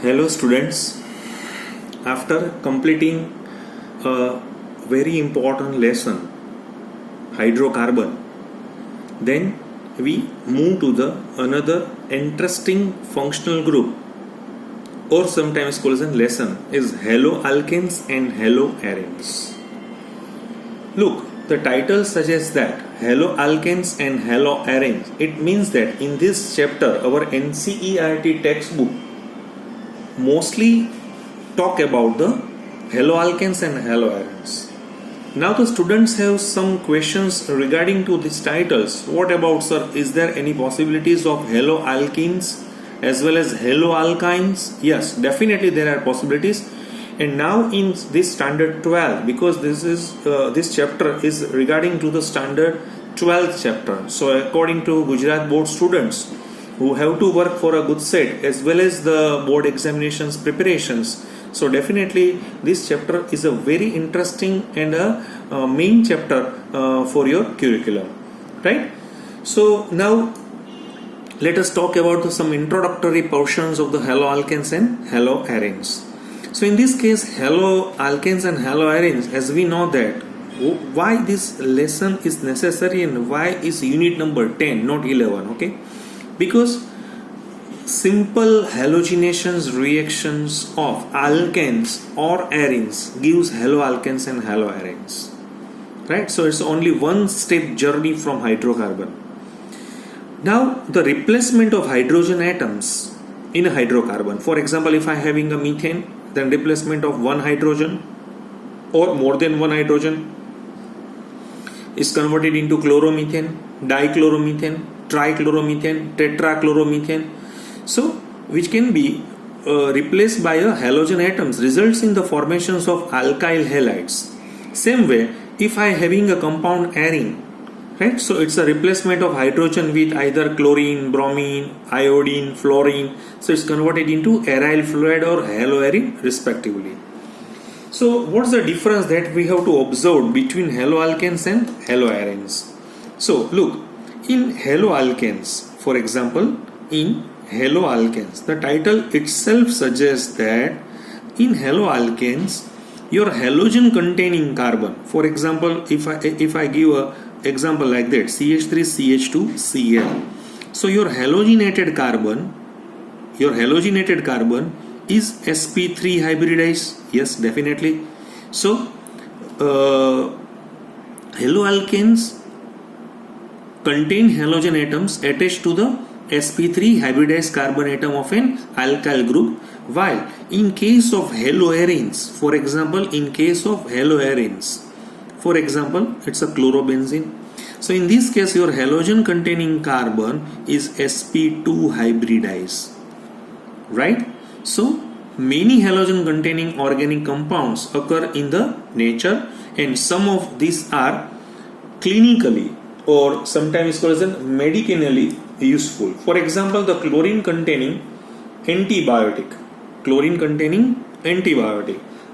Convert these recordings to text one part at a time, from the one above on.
Hello students, after completing a very important lesson, hydrocarbon, then we move to the another interesting functional group or sometimes called as a lesson is haloalkanes and haloarenes. Look, the title suggests that haloalkanes and haloarenes. It means that in this chapter our NCERT textbook mostly talk about the haloalkanes and haloarenes. Now the students have some questions regarding to these titles. What about, sir, is there any possibilities of haloalkenes as well as haloalkynes? Yes, definitely there are possibilities. And now in this standard 12, because this chapter is regarding to the standard 12th chapter. So according to Gujarat board students who have to work for a good set as well as the board examinations preparations, so definitely this chapter is a very interesting and a main chapter for your curriculum, right? So now let us talk about some introductory portions of the haloalkanes and haloarenes. So in this case, haloalkanes and haloarenes, as we know that why this lesson is necessary and why is unit number 10 not 11, okay? Because simple halogenations reactions of alkanes or arenes gives haloalkanes and haloarenes, right? So it's only one step journey from hydrocarbon. Now the replacement of hydrogen atoms in a hydrocarbon, for example, if I having a methane, then replacement of one hydrogen or more than one hydrogen is converted into chloromethane, dichloromethane, trichloromethane, tetrachloromethane, so which can be replaced by a halogen atoms, results in the formations of alkyl halides. Same way, if I having a compound arene, right, so it's a replacement of hydrogen with either chlorine, bromine, iodine, fluorine, so it's converted into aryl fluoride or haloarene respectively. So what's the difference that we have to observe between haloalkanes and haloarenes? So look, in haloalkanes, for example, in haloalkanes, the title itself suggests that in haloalkanes your halogen containing carbon, for example, if I give a example like that, CH3 CH2 Cl, so your halogenated carbon is sp3 hybridized. Yes, definitely. So haloalkanes contain halogen atoms attached to the sp3 hybridized carbon atom of an alkyl group, while in case of haloarenes, for example, it's a chlorobenzene. So in this case your halogen containing carbon is sp2 hybridized, right? So many halogen containing organic compounds occur in the nature, and some of these are clinically or sometimes called as medicinally useful. For example, the chlorine containing antibiotic.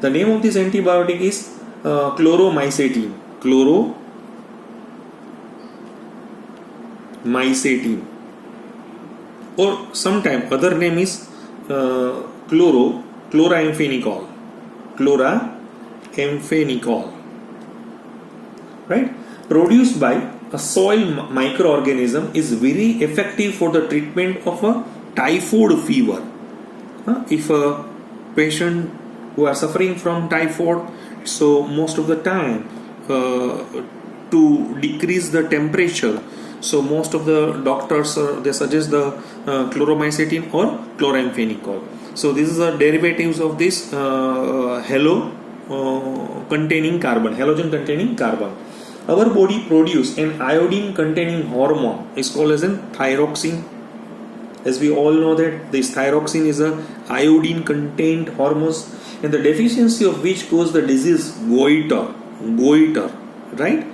The name of this antibiotic is chloromycetin. Or sometime other name is chloramphenicol, right? Produced by a soil microorganism, is very effective for the treatment of a typhoid fever. If a patient who are suffering from typhoid, so most of the time to decrease the temperature, so most of the doctors they suggest the chloromycetin or chloramphenicol. So this is the derivatives of this halogen containing carbon. Our body produce an iodine containing hormone is called as an thyroxine. As we all know that this thyroxine is a iodine contained hormone, and the deficiency of which cause the disease goiter, right?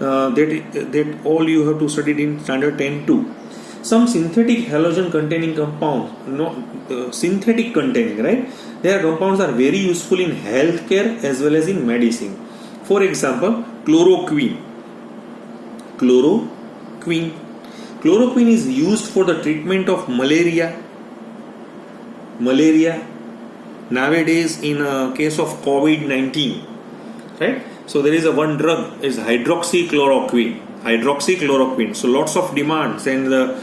That all you have to study in standard 10 too. Some synthetic halogen containing compounds, synthetic containing, right? Their compounds are very useful in healthcare as well as in medicine. For example, chloroquine. Chloroquine is used for the treatment of malaria, nowadays in a case of COVID-19, right? So there is a one drug is hydroxychloroquine. So lots of demands, and the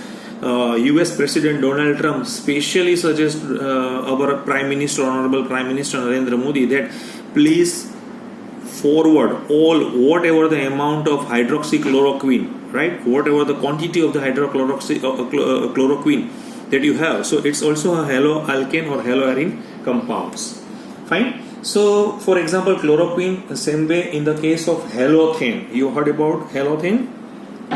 US President Donald Trump specially suggests our Honorable Prime Minister Narendra Modi that please forward whatever the amount of hydroxychloroquine, right? Whatever the quantity of the hydroxychloroquine that you have. So it's also a haloalkane or haloarine compounds. Fine. So for example, chloroquine, same way in the case of halothane. You heard about halothane?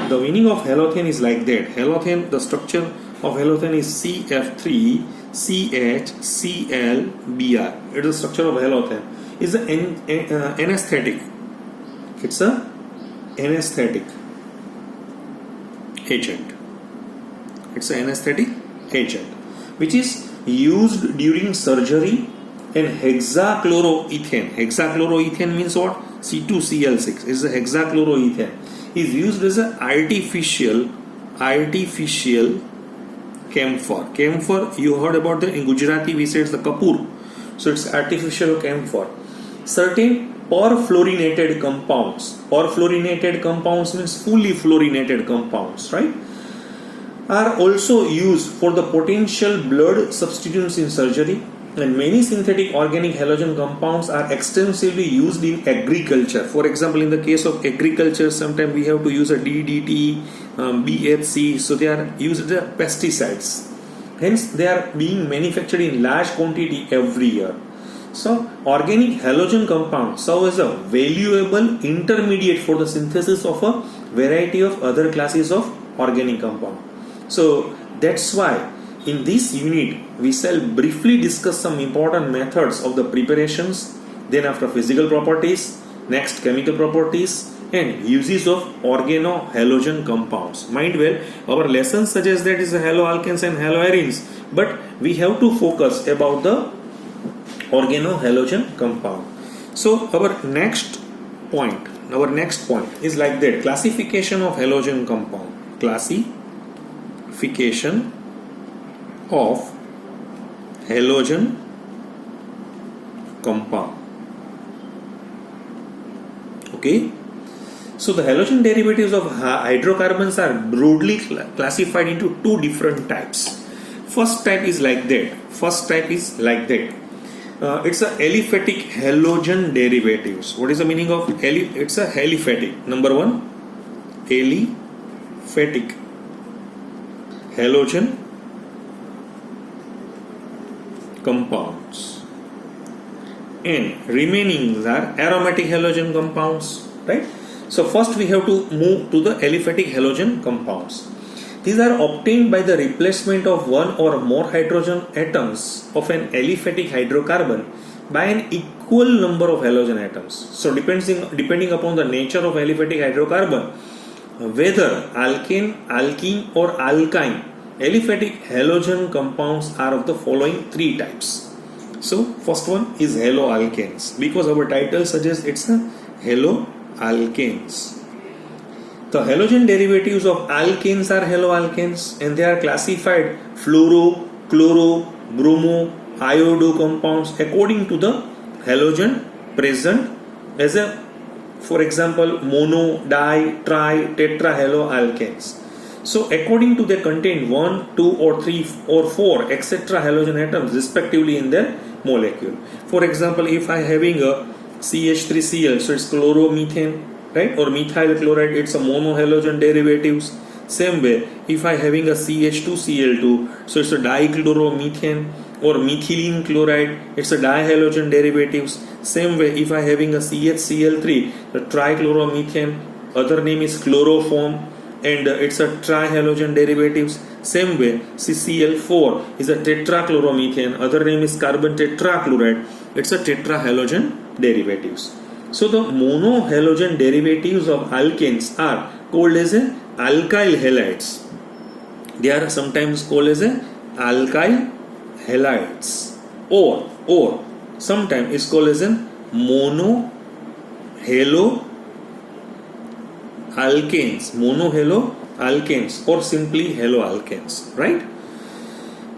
The meaning of halothane is like that. Halothane, the structure of halothane is CF3CHClBr. It is the structure of halothane. It's an anesthetic. It's a anesthetic agent. It's an anesthetic agent which is used during surgery. And hexachloroethane. Hexachloroethane means what? C2Cl6 is a hexachloroethane. Is used as an artificial camphor. Camphor, you heard about that in Gujarati we say it's the kapoor. So it's artificial camphor. Certain perfluorinated compounds. Perfluorinated compounds means fully fluorinated compounds, right? Are also used for the potential blood substituents in surgery. And many synthetic organic halogen compounds are extensively used in agriculture. For example, in the case of agriculture, sometimes we have to use a DDT, BHC, so they are used as pesticides. Hence, they are being manufactured in large quantity every year. So, organic halogen compounds serve as a valuable intermediate for the synthesis of a variety of other classes of organic compound. So, that's why in this unit, we shall briefly discuss some important methods of the preparations, then after physical properties, next chemical properties and uses of organohalogen compounds. Mind well, our lesson suggests that is haloalkanes and haloarenes, but we have to focus about the organohalogen compound. So our next point is like that: classification of halogen compound. Classification of halogen compound. Okay, so the halogen derivatives of hydrocarbons are broadly classified into two different types. First type is like that. It's a aliphatic halogen derivatives. What is the meaning of it's a aliphatic. Number one, aliphatic halogen compounds, and remaining are aromatic halogen compounds, right? So first we have to move to the aliphatic halogen compounds. These are obtained by the replacement of one or more hydrogen atoms of an aliphatic hydrocarbon by an equal number of halogen atoms. So depending upon the nature of aliphatic hydrocarbon, whether alkane, alkene or alkyne, aliphatic halogen compounds are of the following three types. So first one is haloalkanes, because our title suggests it's a haloalkanes. The halogen derivatives of alkanes are haloalkanes, and they are classified fluoro, chloro, bromo, iodo compounds according to the halogen present as a, for example, mono, di, tri, tetrahaloalkanes. So according to they contain 1, 2 or 3 or 4 etc. halogen atoms respectively in their molecule. For example, if I having a CH3Cl, so it's chloromethane, right, or methyl chloride, it's a monohalogen derivatives. Same way, if I having a CH2Cl2, so it's a dichloromethane, or methylene chloride, it's a dihalogen derivatives. Same way, if I having a CHCl3, the trichloromethane, other name is chloroform, and it's a trihalogen derivatives. Same way, CCl4 is a tetrachloromethane, other name is carbon tetrachloride, it's a tetrahalogen derivatives. So the monohalogen derivatives of alkanes are called as a alkyl halides. They are sometimes called as a alkyl halides, or sometimes is called as a monohaloalkanes, or simply haloalkanes, right?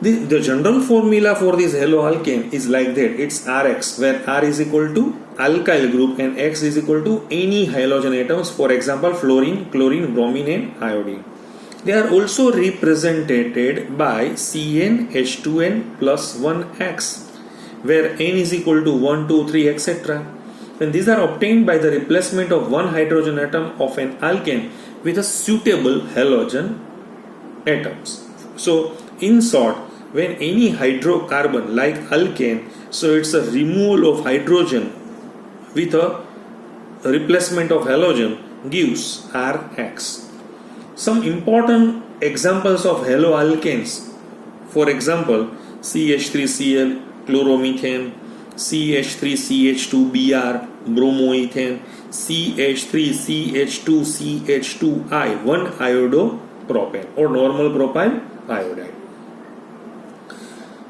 The general formula for this haloalkane is like that. It's Rx, where R is equal to alkyl group and X is equal to any halogen atoms, for example fluorine, chlorine, bromine and iodine. They are also represented by CnH2n plus 1x, where n is equal to 1, 2, 3, etc. And these are obtained by the replacement of one hydrogen atom of an alkane with a suitable halogen atoms. So in short, when any hydrocarbon like alkane, so it's a removal of hydrogen with a replacement of halogen gives Rx. Some important examples of haloalkanes, for example CH3Cl, chloromethane, CH3CH2Br, bromoethane, CH3CH2CH2I, 1-iodopropane or normal propyl iodide.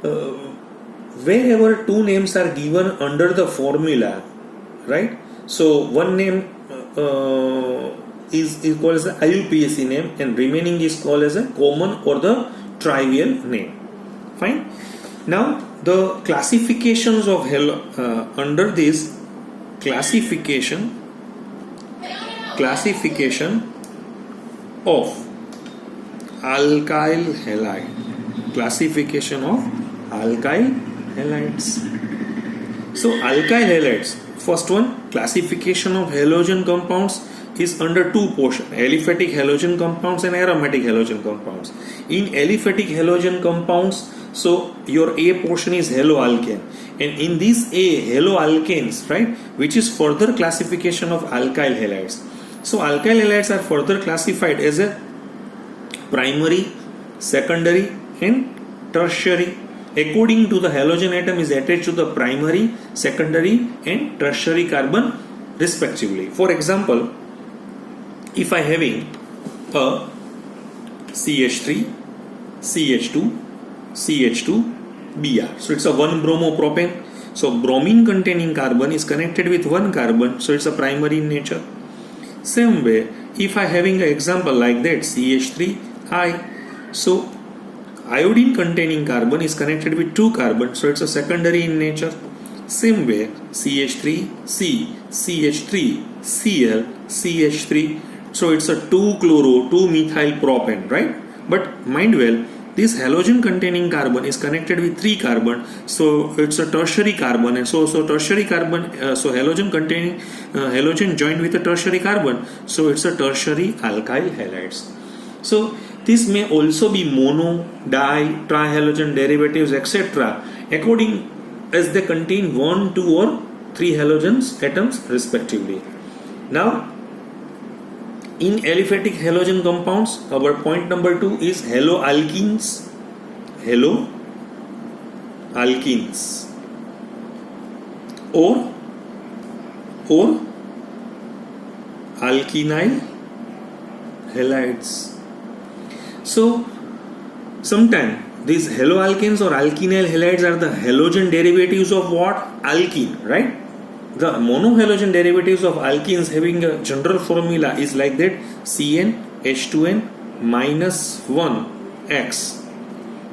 Wherever two names are given under the formula, right? So one name is called as the IUPAC name and remaining is called as a common or the trivial name. Fine. Now the classifications of under this classification of alkyl halide, classification of alkyl halides. So alkyl halides, first one, classification of halogen compounds is under two portions: aliphatic halogen compounds and aromatic halogen compounds. In aliphatic halogen compounds, so your A portion is haloalkane, and in these A haloalkanes, right, which is further classification of alkyl halides. So alkyl halides are further classified as a primary, secondary and tertiary according to the halogen atom is attached to the primary, secondary and tertiary carbon respectively. For example, if I having a CH3, CH2, CH2, Br, so it's a 1-bromopropane. So bromine containing carbon is connected with one carbon, so it's a primary in nature. Same way, if I having an example like that, CH3I, so iodine containing carbon is connected with two carbon, so it's a secondary in nature. Same way, CH3C, CH3, Cl, CH3, so it's a 2-chloro, 2-methyl propane, right? But mind well, this halogen containing carbon is connected with 3 carbon, so it's a tertiary carbon, and so tertiary carbon, so halogen containing halogen joined with a tertiary carbon, so it's a tertiary alkyl halides. So this may also be mono, di, trihalogen derivatives, etc. according as they contain 1, 2 or 3 halogens atoms respectively. Now in aliphatic halogen compounds, our point number 2 is haloalkenes. Haloalkenes or alkynyl halides. So sometimes these haloalkanes or alkynyl halides are the halogen derivatives of what? Alkene, right? The monohalogen derivatives of alkenes having a general formula is like that: CnH2n minus 1x,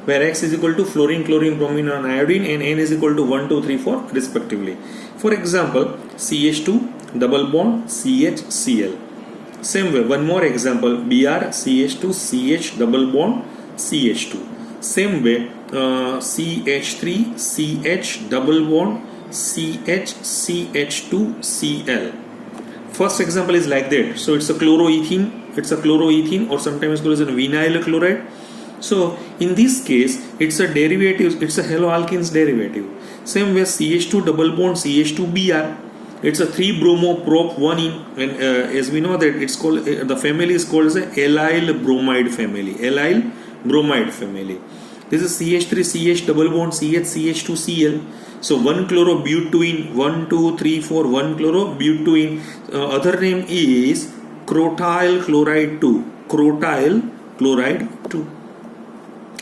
where x is equal to fluorine, chlorine, bromine and iodine, and n is equal to 1, 2, 3, 4 respectively. For example, CH2 double bond CHCl. Same way, one more example, Br CH2 CH double bond CH2. Same way, CH3 CH double bond CH2Cl. First example is like that. So it's a chloroethene. Or sometimes called as a vinyl chloride. So in this case, it's a derivative. It's a haloalkanes derivative. Same way, CH2 double bond CH2Br. It's a 3-bromo-prop 1-ene, and as we know that it's called the family is called as a allyl bromide family. Allyl bromide family. This is CH3CH double bond CH2Cl. So 1-chlorobutene, 1, 2, 3, 4, 1-chlorobutene. Other name is crotyl chloride 2. Crotyl chloride 2.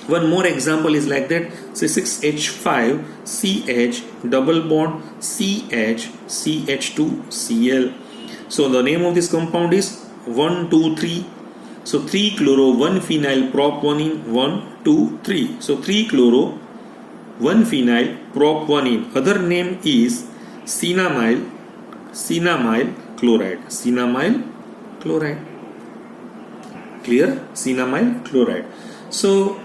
One more example is like that. Say 6H5CH double bond CH2Cl. So the name of this compound is 1, 2, 3. So 3-chloro, 1-phenyl, prop 1 in, 1, 2, 3. So 3-chloro, 1-phenyl, prop 1 in. Other name is cinamyl chloride. Cinamyl chloride. Clear? Cinamyl chloride. So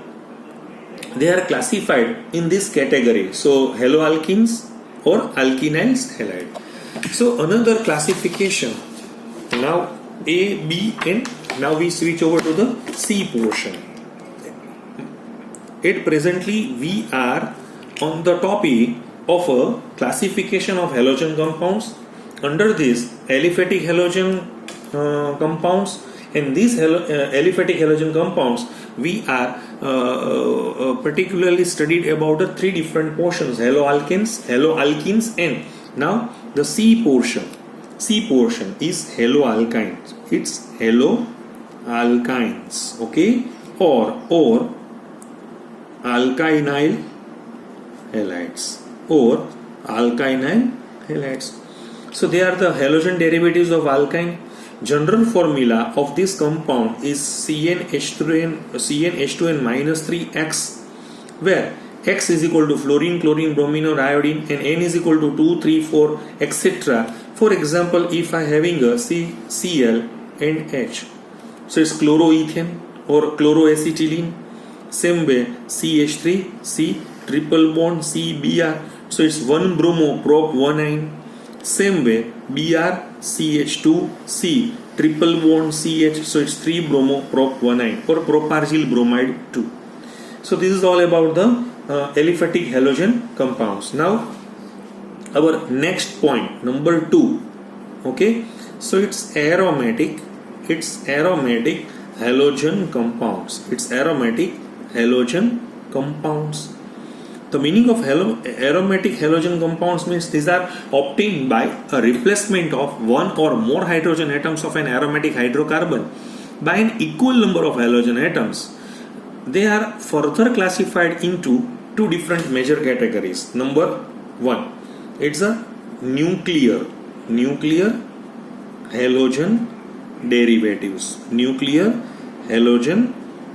they are classified in this category. So haloalkenes or alkenyls halide. So another classification. Now A, B, and now we switch over to the C portion. At presently we are on the topic of a classification of halogen compounds. Under this, aliphatic halogen compounds, and these aliphatic halogen compounds we are particularly studied about the three different portions: haloalkenes, and now the C portion. C portion is haloalkynes. It's haloalkynes, okay, or alkynyl halides, or alkynyl halides. So they are the halogen derivatives of alkyne. General formula of this compound is CnH2n minus 3x, where X is equal to fluorine, chlorine, bromine or iodine, and N is equal to 2, 3, 4, etc. For example, if I having a Cl and H, so it's chloroethane or chloroacetylene. Same way, CH3, C, triple bond, C, Br, so it's 1 bromo, prop 1 ine. Same way, Br, CH2, C, triple bond, CH, so it's 3 bromo, prop 1 ine, or propargyl bromide 2. So this is all about the aliphatic halogen compounds. Now our next point, number 2, okay, so it's aromatic halogen compounds. It's aromatic halogen compounds. The meaning of aromatic halogen compounds means these are obtained by a replacement of one or more hydrogen atoms of an aromatic hydrocarbon by an equal number of halogen atoms. They are further classified into two different major categories. Number 1, it's a nuclear halogen derivatives. Nuclear halogen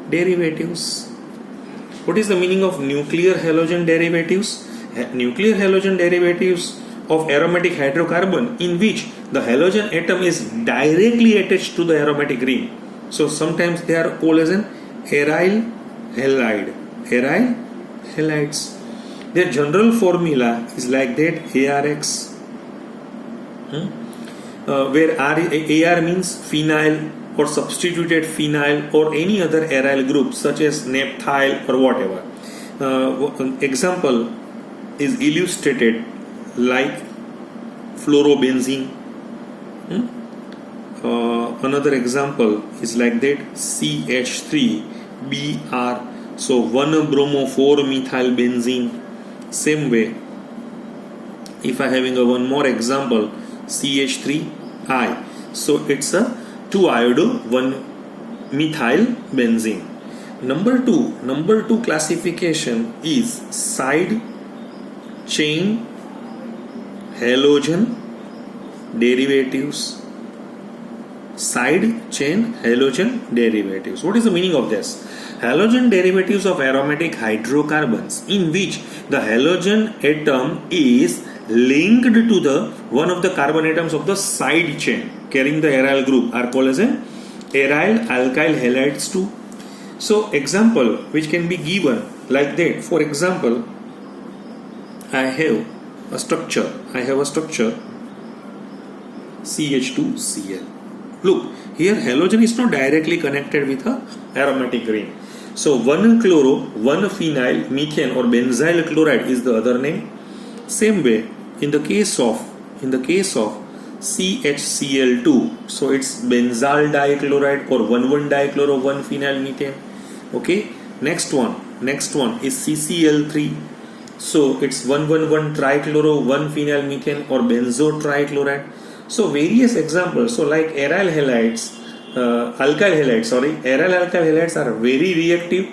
derivatives. What is the meaning of nuclear halogen derivatives? Nuclear halogen derivatives of aromatic hydrocarbon in which the halogen atom is directly attached to the aromatic ring. So sometimes they are called as an aryl halide. Aryl halides. Their general formula is like that: ARX, where AR means phenyl or substituted phenyl or any other aryl group such as naphthyl or whatever. Example is illustrated like fluorobenzene. Another example is like that: CH3Br, so 1 bromo 4 methyl benzene. Same way, if I having one more example, CH3I, so it's a 2 iodo 1 methyl benzene. Number two classification is side chain halogen derivatives. Side chain halogen derivatives. What is the meaning of this? Halogen derivatives of aromatic hydrocarbons in which the halogen atom is linked to the one of the carbon atoms of the side chain carrying the aryl group are called as an aryl alkyl halides too. So example which can be given like that. For example, I have a structure CH2Cl. Look, here halogen is not directly connected with a aromatic ring. So 1-chloro, 1-phenyl, methane or benzyl chloride is the other name. Same way, in the case of CHCl2, so it's benzyl dichloride or 1,1-dichloro 1-phenyl methane. Okay, next one is CCl3, so it's 1,1,1-trichloro 1-phenyl methane or benzo trichloride. So various examples. So like aryl alkyl halides are very reactive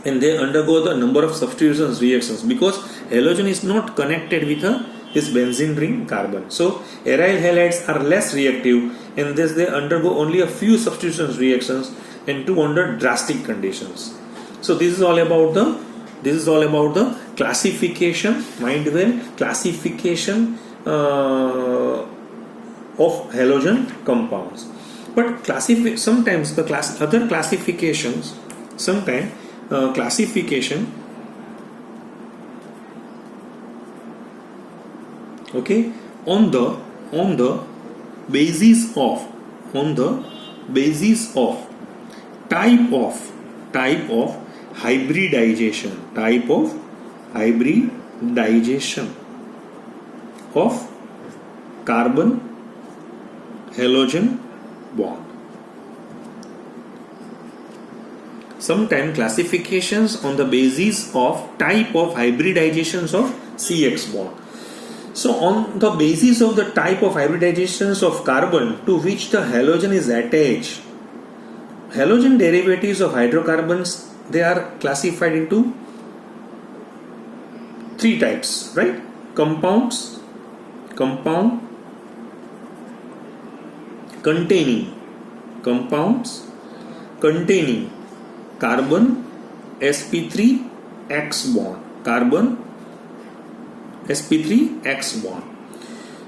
and they undergo the number of substitution reactions because halogen is not connected with this benzene ring carbon. So aryl halides are less reactive and thus they undergo only a few substitution reactions and 2 under drastic conditions. So this is all about the classification, mind well, classification of halogen compounds. But sometimes other classifications, classification, okay, on the basis of type of hybridization of carbon halogen bond. Sometimes classifications on the basis of type of hybridizations of CX bond. So on the basis of the type of hybridizations of carbon to which the halogen is attached, halogen derivatives of hydrocarbons, they are classified into 3 types, right? Compound containing carbon sp3x bond,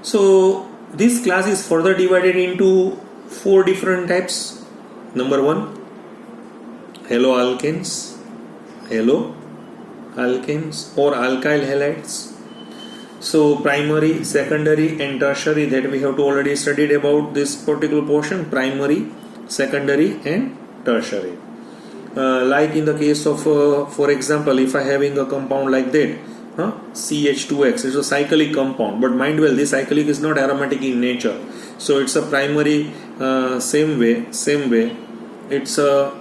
So this class is further divided into 4 different types. Number 1, haloalkanes or alkyl halides. So primary, secondary and tertiary, that we have to already studied about this particular portion, primary, secondary and tertiary. Like in the case of for example, if I having a compound like that, CH2X, it's a cyclic compound, but mind well, this cyclic is not aromatic in nature, so it's a primary. Same way it's a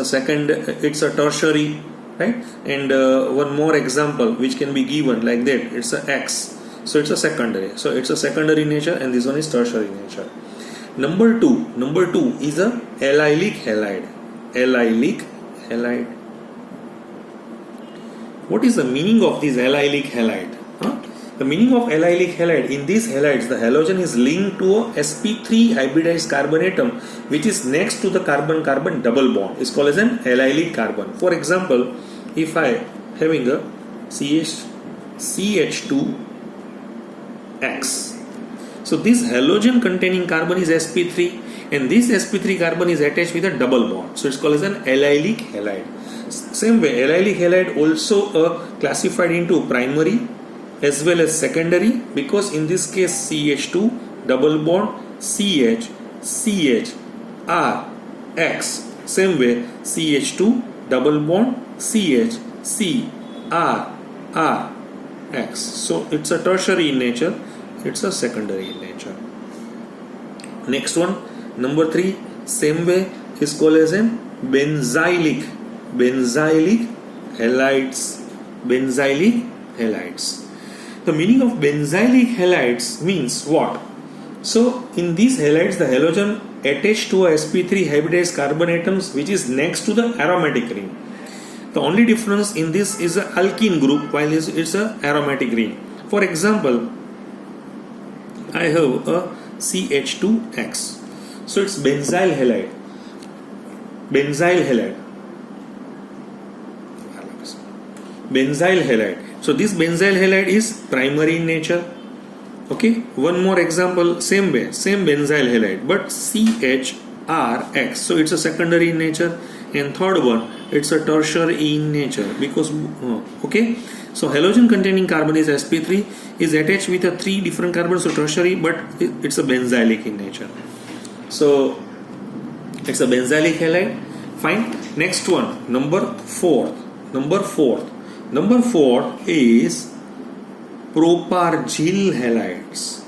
second, it's a tertiary, right? And one more example which can be given like that, it's a X, so it's a secondary, nature, and this one is tertiary nature. Number two is a allylic halide. What is the meaning of this allylic halide? The meaning of allylic halide, in these halides the halogen is linked to a sp3 hybridized carbon atom which is next to the carbon-carbon double bond, is called as an allylic carbon. For example, if I having a CH2X, so this halogen containing carbon is sp3 and this sp3 carbon is attached with a double bond, so it's called as an allylic halide. Same way, allylic halide also classified into primary as well as secondary, because in this case CH2 double bond CH R X, same way CH2 double bond CH C R X, so it's a tertiary in nature, it's a secondary in nature. Next one, number 3, same way, is called as an benzylic halides. The meaning of benzylic halides means what? So in these halides the halogen attached to a sp3 hybridized carbon atoms which is next to the aromatic ring. The only difference in this is the alkene group, while it's a aromatic ring. For example, I have a CH2X, so it's benzyl halide. So this benzyl halide is primary in nature. Okay, one more example, same way, same benzyl halide, but CHRX, so it's a secondary in nature. And third one, it's a tertiary in nature, because okay, so halogen containing carbon is sp3, is attached with a 3 different carbons, so tertiary, but it's a benzylic in nature, so it's a benzylic halide. Fine. Next one, number 4 is propargyl halides.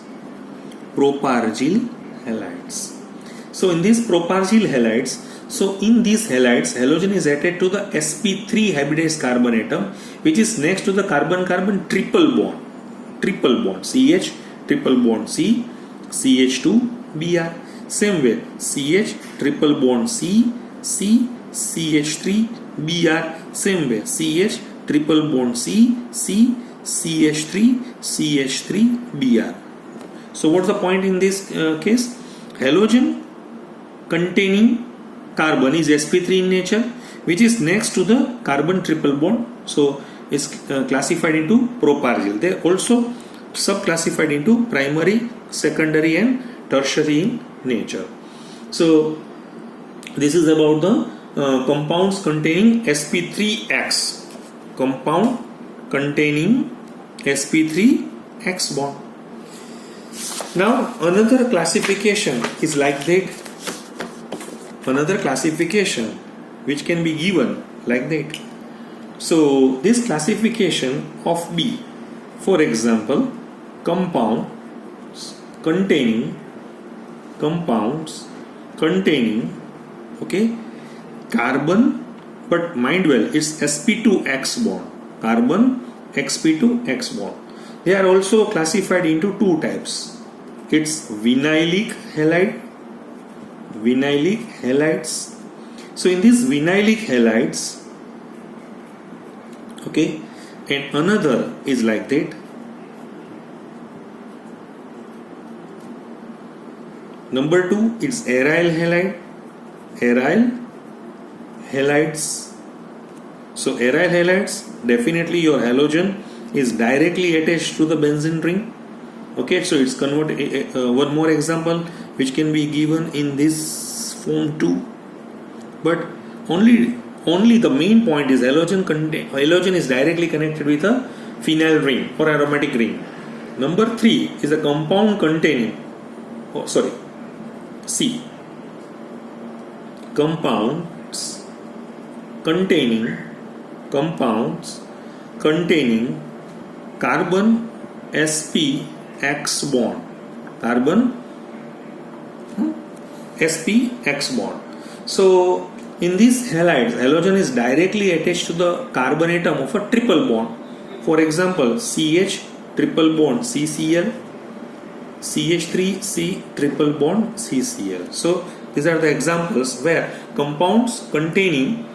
So in these propargyl halides, halogen is attached to the sp3 hybridized carbon atom which is next to the carbon-carbon triple bond CH triple bond C CH2 Br. Same way, CH triple bond C CH3 Br. Same way, CH triple bond C CH3 Br. So what's the point in this case? Halogen containing carbon is sp3 in nature, which is next to the carbon triple bond. So it's classified into propargyl. They also subclassified into primary, secondary and tertiary in nature. So this is about the compounds containing sp3x, compound containing sp3x bond. Now another classification is like that. Another classification which can be given like that. So this classification of B, for example, compounds containing carbon, but mind well, it's sp2x bond, carbon sp2x bond. They are also classified into two types. It's vinylic halides. So in these vinylic halides, okay, and another is like that. Number 2, it's aryl halides. So aryl halides, definitely your halogen is directly attached to the benzene ring. Okay, so it's converted. One more example which can be given in this form too. But only the main point is halogen is directly connected with a phenyl ring or aromatic ring. Number 3 is a compound containing, C, compounds containing carbon sp(x) bond, sp(x) bond. So in these halides, halogen is directly attached to the carbon atom of a triple bond. For example, CH triple bond CCl, CH3C triple bond CCl. So these are the examples where compounds containing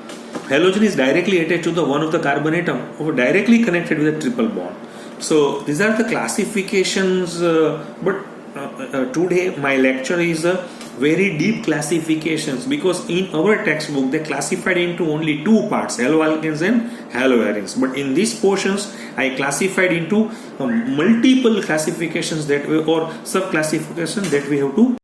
halogen is directly attached to the one of the carbon atom or directly connected with a triple bond. So these are the classifications, but today my lecture is very deep classifications, because in our textbook they classified into only two parts, haloalkanes and haloarenes, but in these portions I classified into multiple classifications that we, or sub classifications that we have to